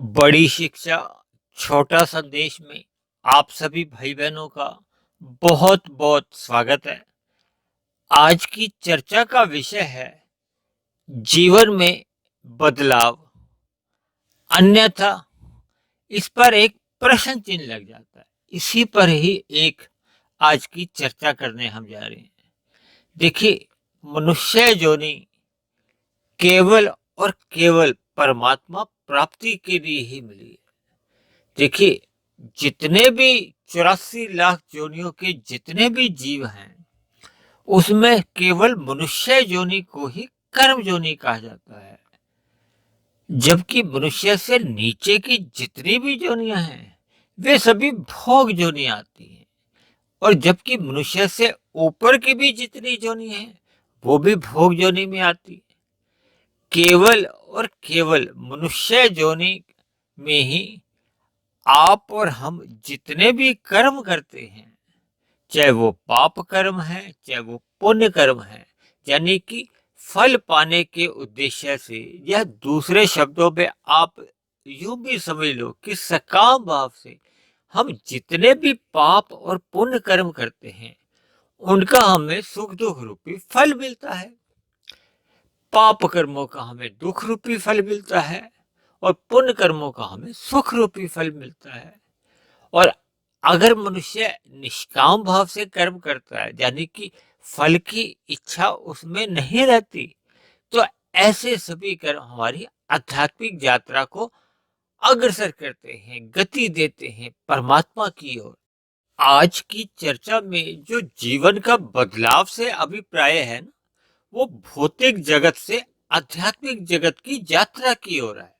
बड़ी शिक्षा छोटा संदेश में आप सभी भाई बहनों का बहुत बहुत स्वागत है। आज की चर्चा का विषय है जीवन में बदलाव। अन्यथा इस पर एक प्रश्न चिन्ह लग जाता है। इसी पर ही एक आज की चर्चा करने हम जा रहे हैं। देखिए, मनुष्य जोनि केवल और केवल परमात्मा प्राप्ति के लिए ही मिली है। देखिए, जितने भी 84 लाख योनियों के जितने भी जीव हैं, उसमें केवल मनुष्य योनि को ही कर्म योनि कहा जाता है। जबकि मनुष्य से नीचे की जितनी भी योनियां हैं, वे सभी भोग योनि आती हैं। और जबकि मनुष्य से ऊपर की भी जितनी योनि हैं, वो भी भोग योनि में आती है। केवल और केवल मनुष्य योनि में ही आप और हम जितने भी कर्म करते हैं, चाहे वो पाप कर्म है, चाहे वो पुण्य कर्म है, यानी कि फल पाने के उद्देश्य से, या दूसरे शब्दों में आप यूं भी समझ लो कि सकाम भाव से हम जितने भी पाप और पुण्य कर्म करते हैं, उनका हमें सुख दुख रूपी फल मिलता है। पाप कर्मों का हमें दुख रूपी फल मिलता है और पुण्य कर्मों का हमें सुख रूपी फल मिलता है। और अगर मनुष्य निष्काम भाव से कर्म करता है, यानी कि फल की इच्छा उसमें नहीं रहती, तो ऐसे सभी कर्म हमारी आध्यात्मिक यात्रा को अग्रसर करते हैं, गति देते हैं परमात्मा की ओर। आज की चर्चा में जो जीवन का बदलाव से अभिप्राय है ना, वो भौतिक जगत से आध्यात्मिक जगत की यात्रा की ओर है।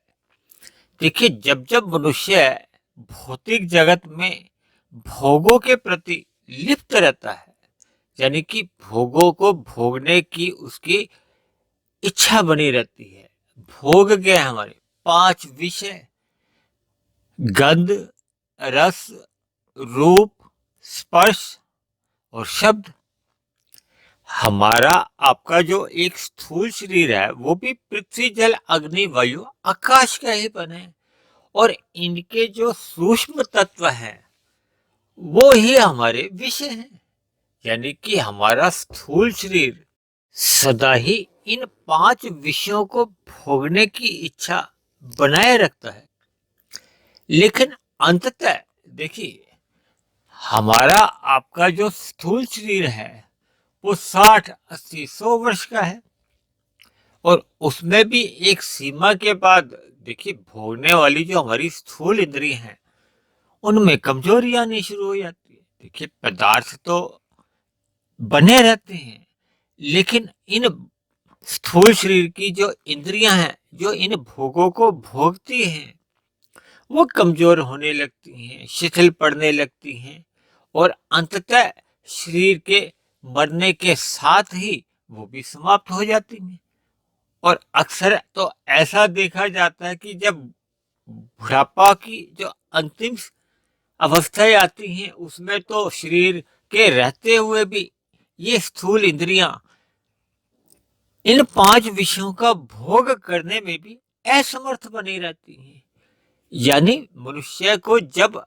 देखिए, जब जब मनुष्य भौतिक जगत में भोगों के प्रति लिप्त रहता है, यानी कि भोगों को भोगने की उसकी इच्छा बनी रहती है। भोग के हमारे 5 विषय: गंध, रस, रूप, स्पर्श और शब्द। हमारा आपका जो एक स्थूल शरीर है, वो भी पृथ्वी, जल, अग्नि, वायु, आकाश का ही बना है। और इनके जो सूक्ष्म तत्व हैं, वो ही हमारे विषय हैं। यानी कि हमारा स्थूल शरीर सदा ही इन 5 विषयों को भोगने की इच्छा बनाए रखता है। लेकिन अंततः देखिए, हमारा आपका जो स्थूल शरीर है, वो 60, 80, 100 वर्ष का है। और उसमें भी एक सीमा के बाद देखिए, भोगने वाली जो हमारी स्थूल इंद्रिय हैं, उनमें कमजोरी आनी शुरू हो जाती है। देखिए, पदार्थ तो बने रहते हैं, लेकिन इन स्थूल शरीर की जो इंद्रियां हैं, जो इन भोगों को भोगती हैं, वो कमजोर होने लगती हैं, शिथिल पड़ने लगती हैं। और अंततः शरीर के मरने के साथ ही वो भी समाप्त हो जाती हैं। और अक्सर तो ऐसा देखा जाता है कि जब बुढ़ापा की जो अंतिम अवस्थाएं आती हैं, उसमें तो शरीर के रहते हुए भी ये स्थूल इंद्रियां इन 5 विषयों का भोग करने में भी असमर्थ बनी रहती हैं। यानी मनुष्य को जब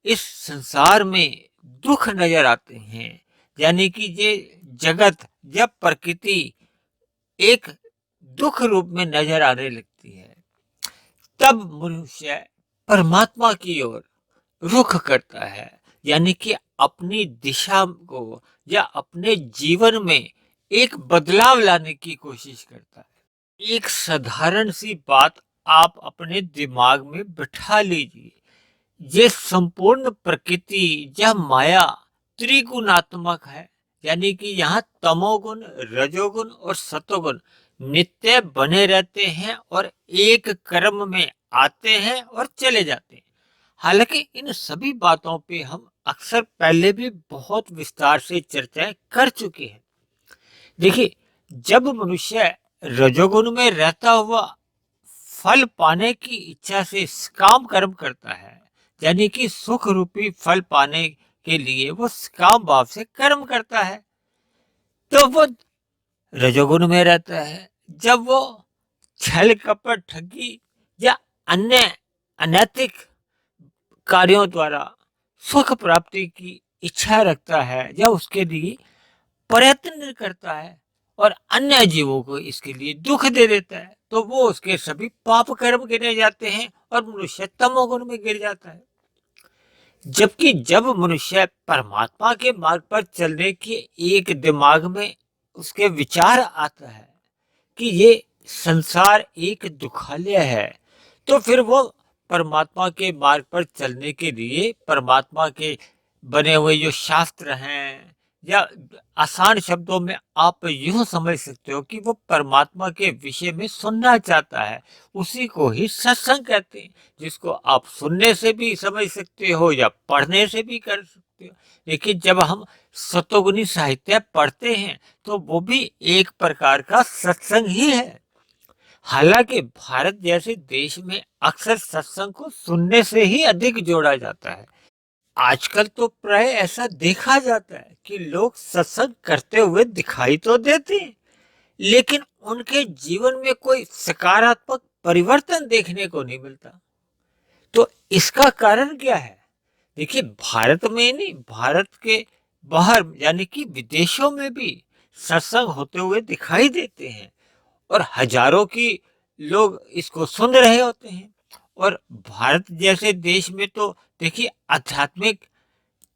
इस संसार में दुख नजर आते हैं, यानी कि ये जगत, जब प्रकृति एक दुख रूप में नजर आने लगती है, तब मनुष्य परमात्मा की ओर रुख करता है। यानी कि अपनी दिशा को या अपने जीवन में एक बदलाव लाने की कोशिश करता है। एक साधारण सी बात आप अपने दिमाग में बिठा लीजिए। ये संपूर्ण प्रकृति या माया त्रिगुणात्मक है। यानी कि यहाँ तमोगुण, रजोगुण और सतोगुण नित्य बने रहते हैं और एक कर्म में आते हैं और चले जाते हैं। हालांकि इन सभी बातों पे हम अक्सर पहले भी बहुत विस्तार से चर्चाएं कर चुके हैं। देखिए, जब मनुष्य रजोगुण में रहता हुआ फल पाने की इच्छा से काम कर्म करता है, यानी कि सुख रूपी फल पाने के लिए वो काम भाव से कर्म करता है, तो वो रजोगुण में रहता है। जब वो छल कपट, ठगी या अन्य अनैतिक कार्यों द्वारा सुख प्राप्ति की इच्छा रखता है या उसके लिए प्रयत्न करता है और अन्य जीवों को इसके लिए दुख दे देता है, तो वो उसके सभी पाप कर्म गिने जाते हैं और मनुष्य तमोगुण में गिर जाता है। जबकि जब मनुष्य परमात्मा के मार्ग पर चलने के एक दिमाग में उसके विचार आता है कि ये संसार एक दुखालय है, तो फिर वो परमात्मा के मार्ग पर चलने के लिए परमात्मा के बने हुए जो शास्त्र हैं, या आसान शब्दों में आप यूं समझ सकते हो कि वो परमात्मा के विषय में सुनना चाहता है, उसी को ही सत्संग कहते हैं, जिसको आप सुनने से भी समझ सकते हो या पढ़ने से भी कर सकते हो। लेकिन जब हम सतोगुनी साहित्य पढ़ते हैं तो वो भी एक प्रकार का सत्संग ही है। हालांकि भारत जैसे देश में अक्सर सत्संग को सुनने से ही अधिक जोड़ा जाता है। आजकल तो प्राय ऐसा देखा जाता है कि लोग सत्संग करते हुए दिखाई तो देते हैं, लेकिन उनके जीवन में कोई सकारात्मक परिवर्तन देखने को नहीं मिलता। तो इसका कारण क्या है? देखिए, भारत में नहीं, भारत के बाहर यानी कि विदेशों में भी सत्संग होते हुए दिखाई देते हैं और हजारों की लोग इसको सुन रहे होते हैं। और भारत जैसे देश में तो देखिए आध्यात्मिक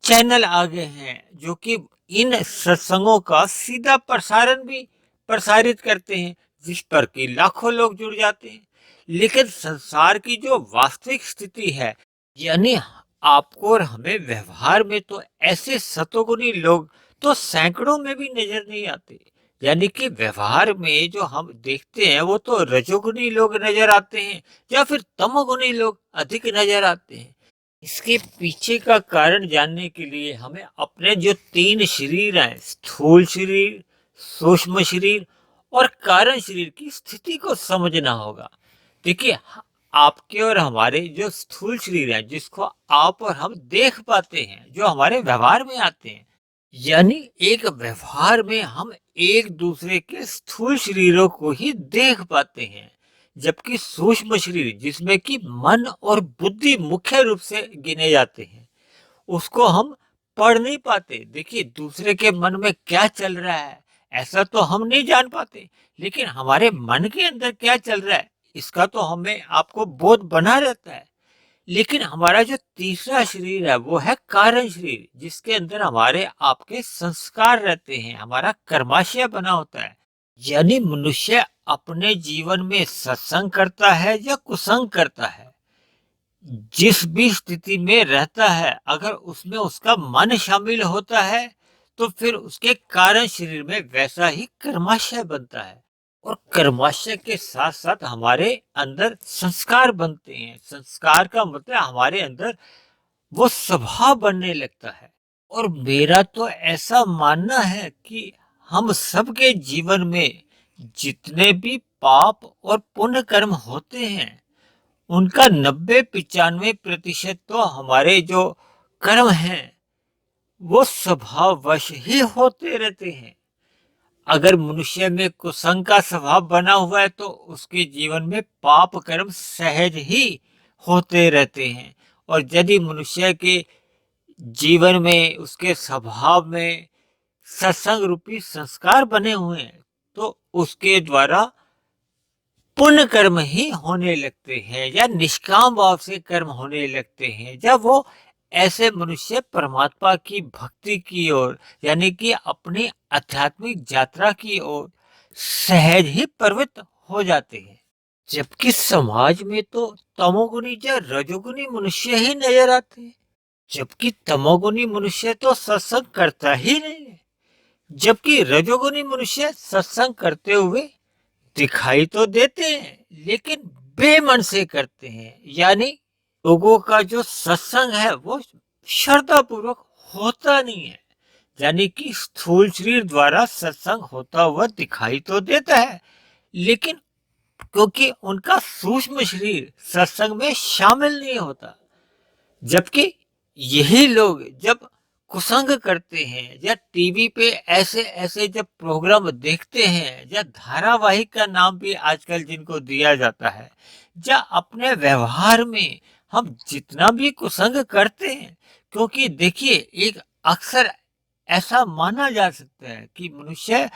चैनल आ गए हैं जो कि इन सत्संगों का सीधा प्रसारण भी प्रसारित करते हैं, जिस पर कि लाखों लोग जुड़ जाते हैं। लेकिन संसार की जो वास्तविक स्थिति है, यानी आपको और हमें व्यवहार में तो ऐसे सतोगुनी लोग तो सैकड़ों में भी नजर नहीं आते। यानी कि व्यवहार में जो हम देखते हैं वो तो रजोगुनी लोग नजर आते हैं या फिर तमोगुनी लोग अधिक नजर आते हैं। इसके पीछे का कारण जानने के लिए हमें अपने जो तीन शरीर हैं, स्थूल शरीर, सूक्ष्म शरीर और कारण शरीर की स्थिति को समझना होगा। देखिए, आपके और हमारे जो स्थूल शरीर है, जिसको आप और हम देख पाते हैं, जो हमारे व्यवहार में आते हैं, यानी एक व्यवहार में हम एक दूसरे के स्थूल शरीरों को ही देख पाते हैं, जबकि सूक्ष्म शरीर जिसमें कि मन और बुद्धि मुख्य रूप से गिने जाते हैं, उसको हम पढ़ नहीं पाते। देखिए, दूसरे के मन में क्या चल रहा है ऐसा तो हम नहीं जान पाते, लेकिन हमारे मन के अंदर क्या चल रहा है इसका तो हमें आपको बोध बना रहता है। लेकिन हमारा जो तीसरा शरीर है वो है कारण शरीर, जिसके अंदर हमारे आपके संस्कार रहते हैं, हमारा कर्माशय बना होता है। यानी मनुष्य अपने जीवन में सत्संग करता है या कुसंग करता है, जिस भी स्थिति में रहता है, अगर उसमें उसका मन शामिल होता है तो फिर उसके कारण शरीर में वैसा ही कर्माशय बनता है। और कर्माशय के साथ साथ हमारे अंदर संस्कार बनते हैं। संस्कार का मतलब हमारे अंदर वो स्वभाव बनने लगता है। और मेरा तो ऐसा मानना है कि हम सबके जीवन में जितने भी पाप और पुण्य कर्म होते हैं, उनका 90-95% तो हमारे जो कर्म हैं वो स्वभाववश ही होते रहते हैं। अगर मनुष्य में कुसंग का स्वभाव बना हुआ है तो उसके जीवन में पाप कर्म सहज ही होते रहते हैं। और यदि मनुष्य के जीवन में, उसके स्वभाव में सत्संग रूपी संस्कार बने हुए हैं तो उसके द्वारा पुण्य कर्म ही होने लगते हैं या निष्काम भाव से कर्म होने लगते हैं, जब वो ऐसे मनुष्य परमात्मा की भक्ति की ओर, यानी कि अपनी आध्यात्मिक यात्रा की ओर सहज ही प्रवृत्त हो जाते हैं। जबकि समाज में तो तमोगुनी या रजोगुनी मनुष्य ही नजर आते हैं, जबकि तमोगुनी मनुष्य तो सत्संग करता ही नहीं है, जबकि रजोगुनी मनुष्य सत्संग करते हुए दिखाई तो देते हैं लेकिन बेमन से करते हैं। यानी लोगों का जो सत्संग है वो श्रद्धा पूर्वक होता नहीं है। यानी कि स्थूल शरीर द्वारा सत्संग होता हुआ दिखाई तो देता है, लेकिन क्योंकि उनका सूक्ष्म शरीर सत्संग में शामिल नहीं होता। जबकि यही लोग जब कुसंग करते हैं या टीवी पे ऐसे ऐसे जब प्रोग्राम देखते हैं, या धारावाहिक का नाम भी आजकल जिनको दिया जाता है, या अपने व्यवहार में हम जितना भी कुसंग करते हैं, क्योंकि देखिए एक अक्सर ऐसा माना जा सकता है कि मनुष्य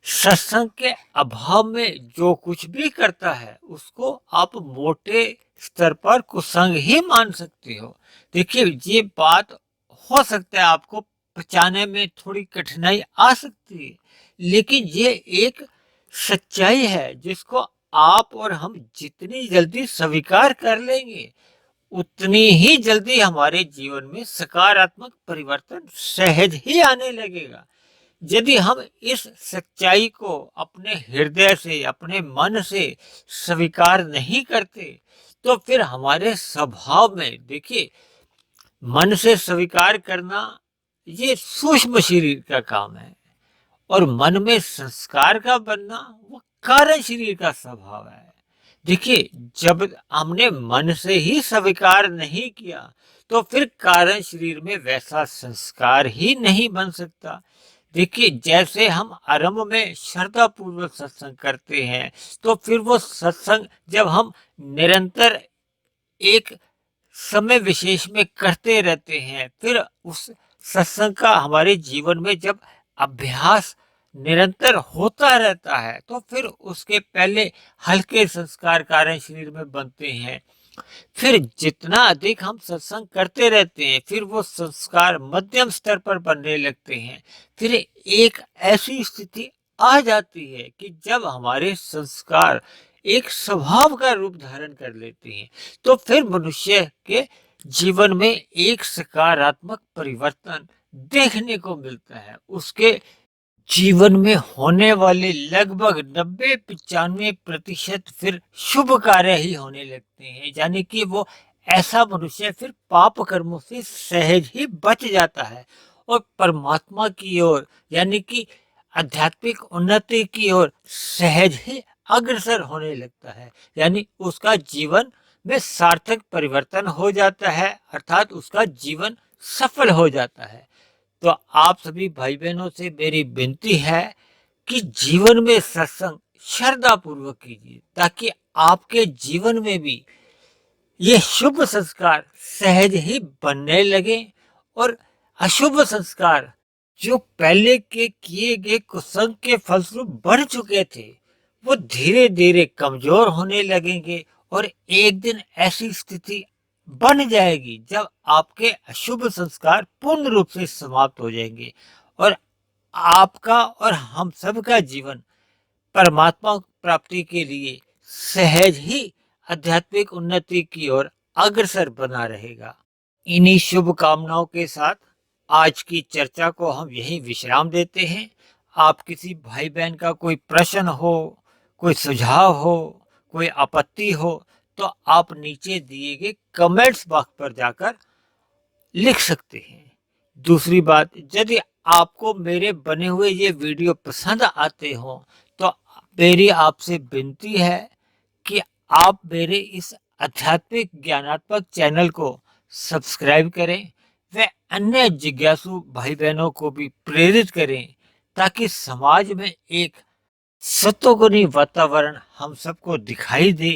सत्संग के अभाव में जो कुछ भी करता है उसको आप मोटे स्तर पर कुसंग ही मान सकते हो। देखिए ये बात हो सकता है आपको पचाने में थोड़ी कठिनाई आ सकती है, लेकिन ये एक सच्चाई है जिसको आप और हम जितनी जल्दी स्वीकार कर लेंगे उतनी ही जल्दी हमारे जीवन में सकारात्मक परिवर्तन सहज ही आने लगेगा। यदि हम इस सच्चाई को अपने हृदय से, अपने मन से स्वीकार नहीं करते, तो फिर हमारे स्वभाव में देखिए मन से स्वीकार करना ये सूक्ष्म शरीर का काम है और मन में संस्कार का बनना वो कारण शरीर का स्वभाव है। देखिए जब हमने मन से ही स्वीकार नहीं किया तो फिर कारण शरीर में वैसा संस्कार ही नहीं बन सकता। देखिए जैसे हम आरंभ में श्रद्धा पूर्वक सत्संग करते हैं तो फिर वो सत्संग जब हम निरंतर एक समय विशेष में करते रहते हैं, फिर उस सत्संग का हमारे जीवन में जब अभ्यास निरंतर होता रहता है तो फिर उसके पहले हल्के संस्कार कारण शरीर में बनते हैं। फिर जितना अधिक हम सत्संग करते रहते हैं फिर वो संस्कार मध्यम स्तर पर बनने लगते हैं। फिर एक ऐसी स्थिति आ जाती है कि जब हमारे संस्कार एक स्वभाव का रूप धारण कर लेते हैं तो फिर मनुष्य के जीवन में एक सकारात्मक परिवर्तन देखने को मिलता है। उसके जीवन में होने वाले लगभग 90-95% फिर शुभ कार्य ही होने लगते हैं, यानी कि वो ऐसा मनुष्य फिर पाप कर्मों से सहज ही बच जाता है और परमात्मा की ओर यानी कि आध्यात्मिक उन्नति की ओर सहज ही अग्रसर होने लगता है। यानी उसका जीवन में सार्थक परिवर्तन हो जाता है, अर्थात उसका जीवन सफल हो जाता है। तो आप सभी भाई बहनों से मेरी विनती है कि जीवन में सत्संग श्रद्धा पूर्वक कीजिए ताकि आपके जीवन में भी ये शुभ संस्कार सहज ही बनने लगे और अशुभ संस्कार जो पहले के किए गए कुसंग के फलस्वरूप बढ़ चुके थे वो धीरे धीरे कमजोर होने लगेंगे और एक दिन ऐसी स्थिति बन जाएगी जब आपके अशुभ संस्कार पूर्ण रूप से समाप्त हो जाएंगे और आपका और हम सब का जीवन परमात्मा प्राप्ति के लिए सहज ही आध्यात्मिक उन्नति की ओर अग्रसर बना रहेगा। इन्हीं शुभ कामनाओं के साथ आज की चर्चा को हम यही विश्राम देते हैं। आप किसी भाई बहन का कोई प्रश्न हो, कोई सुझाव हो, कोई आपत्ति हो तो आप नीचे दिए गए कमेंट्स बॉक्स पर जाकर लिख सकते हैं। दूसरी बात, यदि आपको मेरे बने हुए ये वीडियो पसंद आते हो तो मेरी आपसे विनती है कि आप मेरे इस आध्यात्मिक ज्ञानात्मक चैनल को सब्सक्राइब करें व अन्य जिज्ञासु भाई बहनों को भी प्रेरित करें ताकि समाज में एक सत्वगुणी वातावरण हम सबको दिखाई दे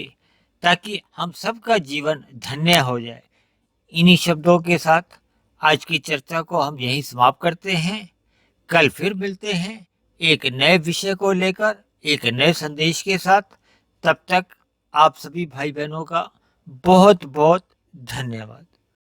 ताकि हम सबका जीवन धन्य हो जाए। इन्हीं शब्दों के साथ आज की चर्चा को हम यहीं समाप्त करते हैं। कल फिर मिलते हैं एक नए विषय को लेकर, एक नए संदेश के साथ। तब तक आप सभी भाई बहनों का बहुत बहुत धन्यवाद।